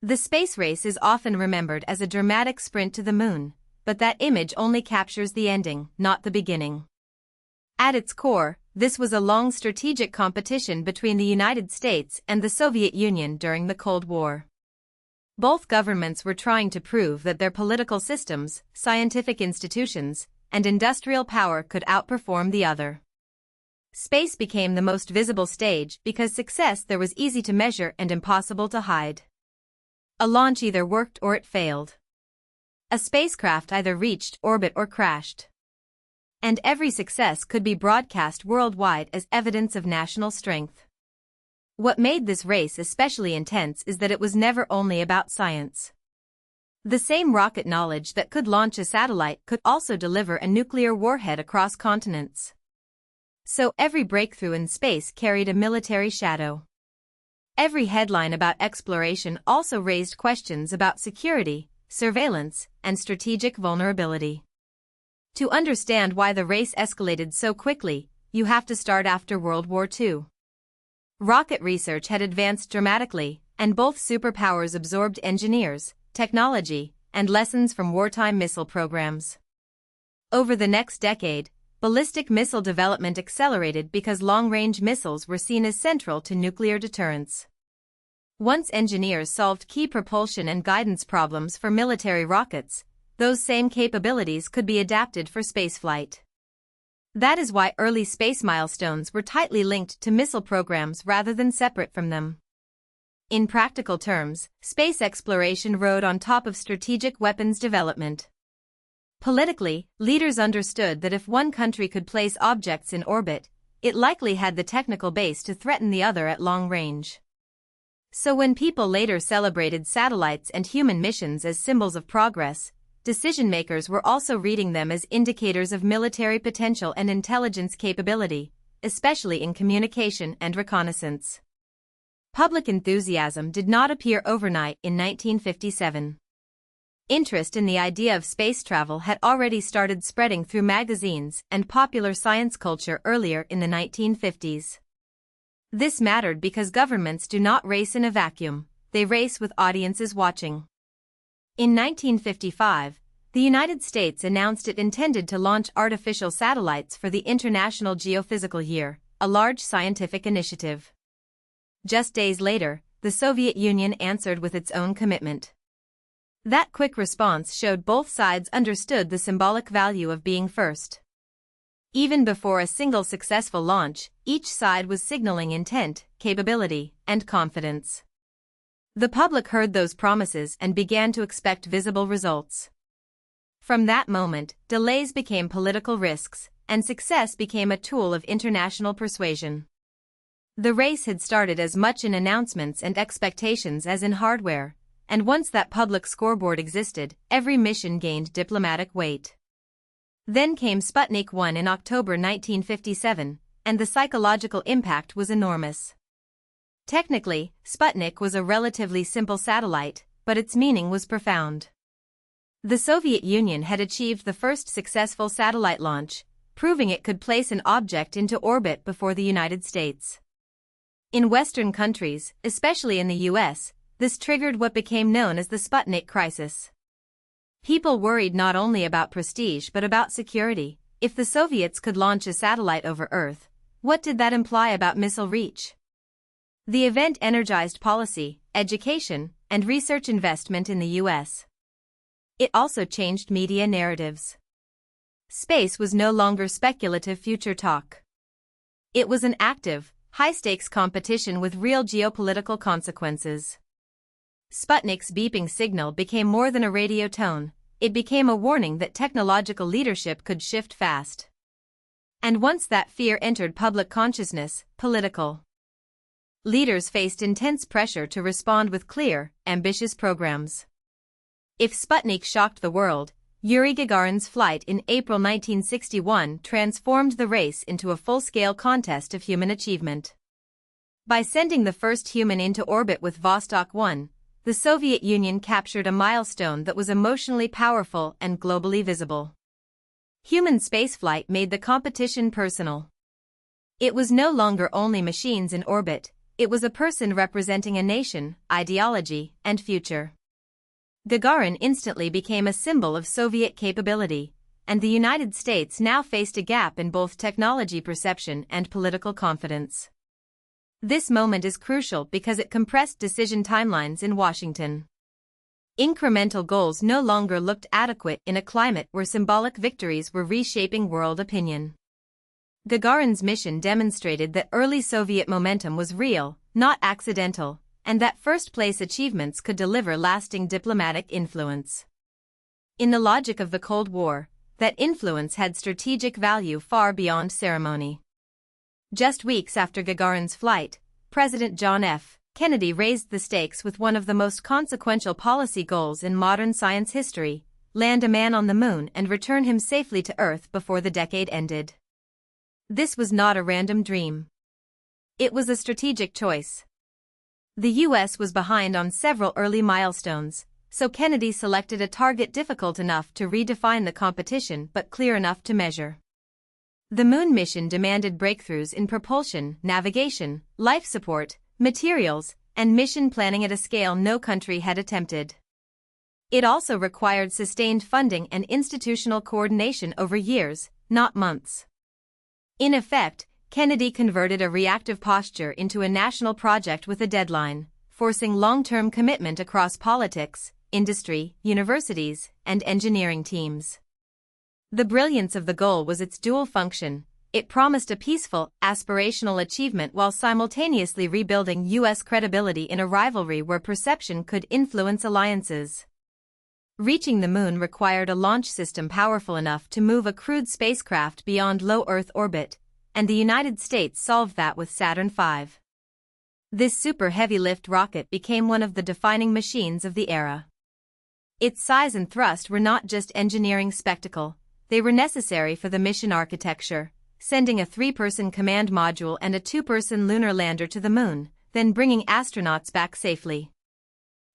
The space race is often remembered as a dramatic sprint to the moon, but that image only captures the ending, not the beginning. At its core, this was a long strategic competition between the United States and the Soviet Union during the Cold War. Both governments were trying to prove that their political systems, scientific institutions, and industrial power could outperform the other. Space became the most visible stage because success there was easy to measure and impossible to hide. A launch either worked or it failed. A spacecraft either reached orbit or crashed. And every success could be broadcast worldwide as evidence of national strength. What made this race especially intense is that it was never only about science. The same rocket knowledge that could launch a satellite could also deliver a nuclear warhead across continents. So every breakthrough in space carried a military shadow. Every headline about exploration also raised questions about security, surveillance, and strategic vulnerability. To understand why the race escalated so quickly, you have to start after World War II. Rocket research had advanced dramatically, and both superpowers absorbed engineers, technology, and lessons from wartime missile programs. Over the next decade, ballistic missile development accelerated because long-range missiles were seen as central to nuclear deterrence. Once engineers solved key propulsion and guidance problems for military rockets, those same capabilities could be adapted for spaceflight. That is why early space milestones were tightly linked to missile programs rather than separate from them. In practical terms, space exploration rode on top of strategic weapons development. Politically, leaders understood that if one country could place objects in orbit, it likely had the technical base to threaten the other at long range. So when people later celebrated satellites and human missions as symbols of progress, decision-makers were also reading them as indicators of military potential and intelligence capability, especially in communication and reconnaissance. Public enthusiasm did not appear overnight in 1957. Interest in the idea of space travel had already started spreading through magazines and popular science culture earlier in the 1950s. This mattered because governments do not race in a vacuum, they race with audiences watching. In 1955, the United States announced it intended to launch artificial satellites for the International Geophysical Year, a large scientific initiative. Just days later, the Soviet Union answered with its own commitment. That quick response showed both sides understood the symbolic value of being first. Even before a single successful launch, each side was signaling intent, capability, and confidence. The public heard those promises and began to expect visible results. From that moment, delays became political risks, and success became a tool of international persuasion. The race had started as much in announcements and expectations as in hardware, and once that public scoreboard existed, every mission gained diplomatic weight. Then came Sputnik 1 in October 1957, and the psychological impact was enormous. Technically, Sputnik was a relatively simple satellite, but its meaning was profound. The Soviet Union had achieved the first successful satellite launch, proving it could place an object into orbit before the United States. In Western countries, especially in the US, this triggered what became known as the Sputnik crisis. People worried not only about prestige but about security. If the Soviets could launch a satellite over Earth, what did that imply about missile reach? The event energized policy, education, and research investment in the US. It also changed media narratives. Space was no longer speculative future talk. It was an active, high-stakes competition with real geopolitical consequences. Sputnik's beeping signal became more than a radio tone, it became a warning that technological leadership could shift fast. And once that fear entered public consciousness, political leaders faced intense pressure to respond with clear, ambitious programs. If Sputnik shocked the world, Yuri Gagarin's flight in April 1961 transformed the race into a full-scale contest of human achievement. By sending the first human into orbit with Vostok 1, the Soviet Union captured a milestone that was emotionally powerful and globally visible. Human spaceflight made the competition personal. It was no longer only machines in orbit, it was a person representing a nation, ideology, and future. Gagarin instantly became a symbol of Soviet capability, and the United States now faced a gap in both technology perception and political confidence. This moment is crucial because it compressed decision timelines in Washington. Incremental goals no longer looked adequate in a climate where symbolic victories were reshaping world opinion. Gagarin's mission demonstrated that early Soviet momentum was real, not accidental, and that first-place achievements could deliver lasting diplomatic influence. In the logic of the Cold War, that influence had strategic value far beyond ceremony. Just weeks after Gagarin's flight, President John F. Kennedy raised the stakes with one of the most consequential policy goals in modern science history: land a man on the moon and return him safely to Earth before the decade ended. This was not a random dream. It was a strategic choice. The U.S. was behind on several early milestones, so Kennedy selected a target difficult enough to redefine the competition but clear enough to measure. The moon mission demanded breakthroughs in propulsion, navigation, life support, materials, and mission planning at a scale no country had attempted. It also required sustained funding and institutional coordination over years, not months. In effect, Kennedy converted a reactive posture into a national project with a deadline, forcing long-term commitment across politics, industry, universities, and engineering teams. The brilliance of the goal was its dual function. It promised a peaceful, aspirational achievement while simultaneously rebuilding U.S. credibility in a rivalry where perception could influence alliances. Reaching the moon required a launch system powerful enough to move a crewed spacecraft beyond low Earth orbit, and the United States solved that with Saturn V. This super heavy-lift rocket became one of the defining machines of the era. Its size and thrust were not just engineering spectacle, they were necessary for the mission architecture, sending a 3-person command module and a 2-person lunar lander to the moon, then bringing astronauts back safely.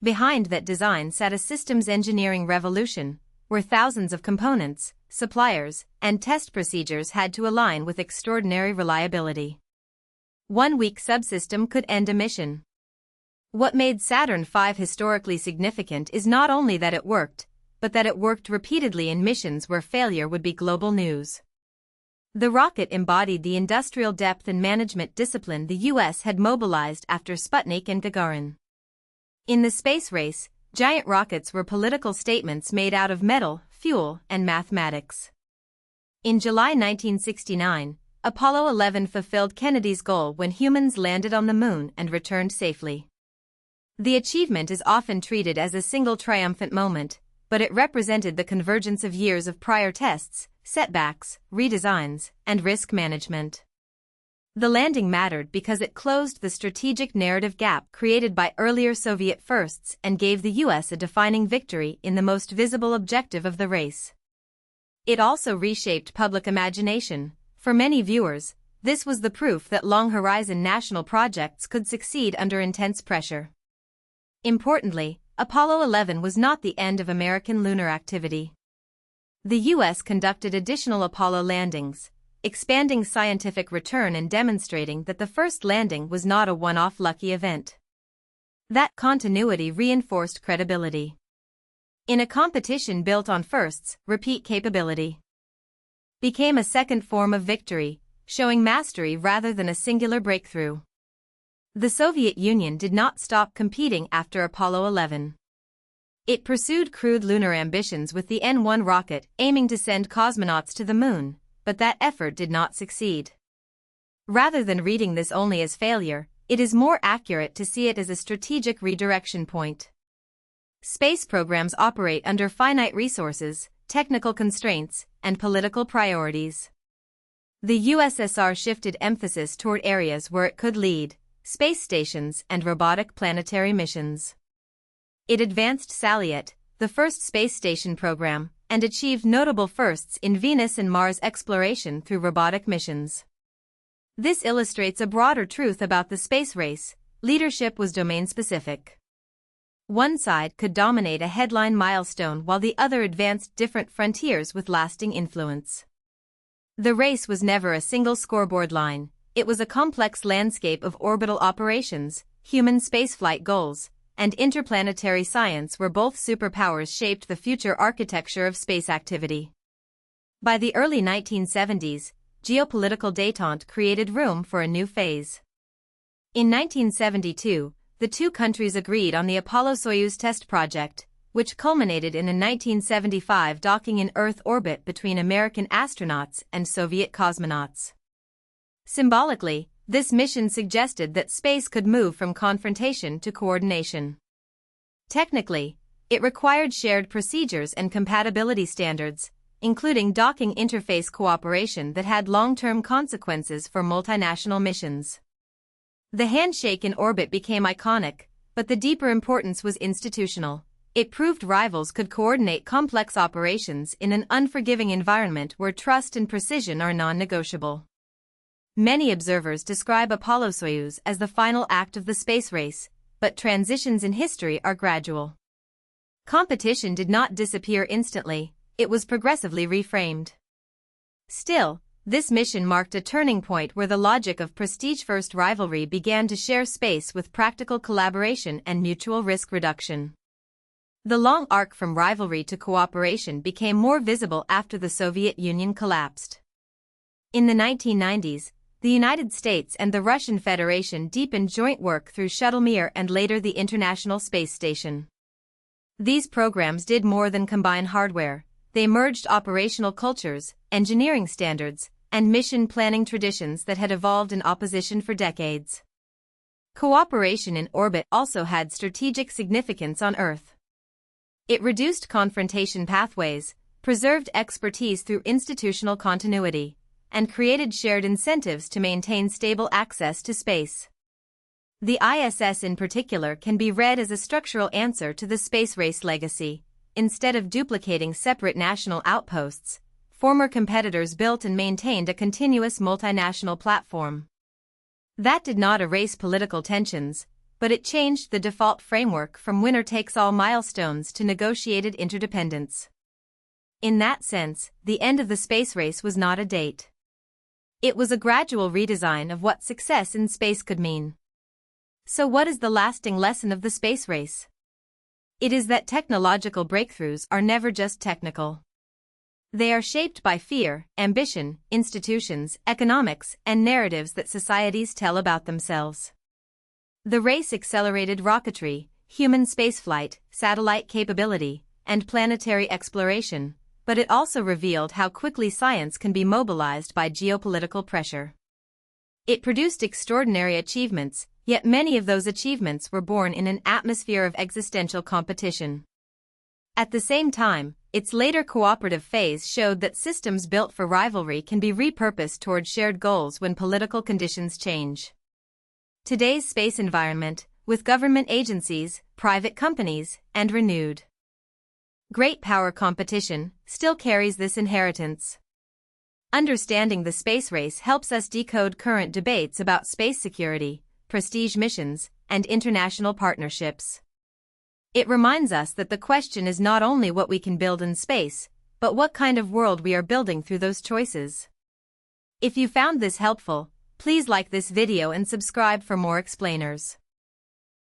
Behind that design sat a systems engineering revolution, where thousands of components, suppliers, and test procedures had to align with extraordinary reliability. One weak subsystem could end a mission. What made Saturn V historically significant is not only that it worked, but that it worked repeatedly in missions where failure would be global news. The rocket embodied the industrial depth and management discipline the U.S. had mobilized after Sputnik and Gagarin. In the space race, giant rockets were political statements made out of metal, fuel, and mathematics. In July 1969, Apollo-11 fulfilled Kennedy's goal when humans landed on the moon and returned safely. The achievement is often treated as a single triumphant moment, but it represented the convergence of years of prior tests, setbacks, redesigns, and risk management. The landing mattered because it closed the strategic narrative gap created by earlier Soviet firsts and gave the U.S. a defining victory in the most visible objective of the race. It also reshaped public imagination. For many viewers, this was the proof that long-horizon national projects could succeed under intense pressure. Importantly, Apollo-11 was not the end of American lunar activity. The U.S. conducted additional Apollo landings, expanding scientific return and demonstrating that the first landing was not a one-off lucky event. That continuity reinforced credibility. In a competition built on firsts, repeat capability became a second form of victory, showing mastery rather than a singular breakthrough. The Soviet Union did not stop competing after Apollo-11. It pursued crewed lunar ambitions with the N-1 rocket aiming to send cosmonauts to the moon, but that effort did not succeed. Rather than reading this only as failure, it is more accurate to see it as a strategic redirection point. Space programs operate under finite resources, technical constraints, and political priorities. The USSR shifted emphasis toward areas where it could lead: space stations and robotic planetary missions. It advanced Salyut, the first space station program, and achieved notable firsts in Venus and Mars exploration through robotic missions. This illustrates a broader truth about the space race: leadership was domain-specific. One side could dominate a headline milestone while the other advanced different frontiers with lasting influence. The race was never a single scoreboard line, it was a complex landscape of orbital operations, human spaceflight goals, and interplanetary science where both superpowers shaped the future architecture of space activity. By the early 1970s, geopolitical détente created room for a new phase. In 1972, the two countries agreed on the Apollo-Soyuz test project, which culminated in a 1975 docking in Earth orbit between American astronauts and Soviet cosmonauts. Symbolically, this mission suggested that space could move from confrontation to coordination. Technically, it required shared procedures and compatibility standards, including docking interface cooperation that had long-term consequences for multinational missions. The handshake in orbit became iconic, but the deeper importance was institutional. It proved rivals could coordinate complex operations in an unforgiving environment where trust and precision are non-negotiable. Many observers describe Apollo-Soyuz as the final act of the space race, but transitions in history are gradual. Competition did not disappear instantly, it was progressively reframed. Still, this mission marked a turning point where the logic of prestige-first rivalry began to share space with practical collaboration and mutual risk reduction. The long arc from rivalry to cooperation became more visible after the Soviet Union collapsed. In the 1990s, the United States and the Russian Federation deepened joint work through Shuttle-Mir and later the International Space Station. These programs did more than combine hardware, they merged operational cultures, engineering standards, and mission planning traditions that had evolved in opposition for decades. Cooperation in orbit also had strategic significance on Earth. It reduced confrontation pathways, preserved expertise through institutional continuity, and created shared incentives to maintain stable access to space. The ISS in particular can be read as a structural answer to the space race legacy. Instead of duplicating separate national outposts, former competitors built and maintained a continuous multinational platform. That did not erase political tensions, but it changed the default framework from winner-takes-all milestones to negotiated interdependence. In that sense, the end of the space race was not a date. It was a gradual redesign of what success in space could mean. So what is the lasting lesson of the space race? It is that technological breakthroughs are never just technical. They are shaped by fear, ambition, institutions, economics, and narratives that societies tell about themselves. The race accelerated rocketry, human spaceflight, satellite capability, and planetary exploration, but it also revealed how quickly science can be mobilized by geopolitical pressure. It produced extraordinary achievements, yet many of those achievements were born in an atmosphere of existential competition. At the same time, its later cooperative phase showed that systems built for rivalry can be repurposed toward shared goals when political conditions change. Today's space environment, with government agencies, private companies, and renewed great power competition, still carries this inheritance. Understanding the space race helps us decode current debates about space security, prestige missions, and international partnerships. It reminds us that the question is not only what we can build in space, but what kind of world we are building through those choices. If you found this helpful, please like this video and subscribe for more explainers.